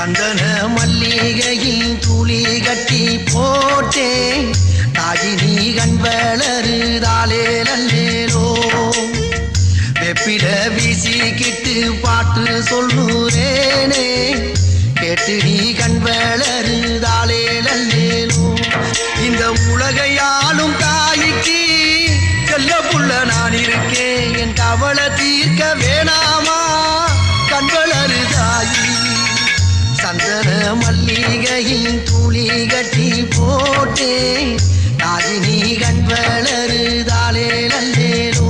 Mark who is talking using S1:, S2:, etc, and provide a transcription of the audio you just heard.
S1: சந்தன மல்லிகையில் துளி கட்டி போட்டேன் தாயினி கண் வளருதாலே நல்லேலோ வெப்பில வீசிக்கிட்டு பாட்டு சொல்லுறேனே கேட்டு நீ கண் வளருதாலே நல்லேலோ இந்த உலகையாலும் தாய்க்கு செல்ல புள்ள நான் இருக்கேன் என் கவலை தீர்க்க வேணாமா கண் வளருதாயி சந்தன மல்லிகையில் துளி கட்டி போட்டேன் தாயினி கண் வளருதாலே நல்லேலோ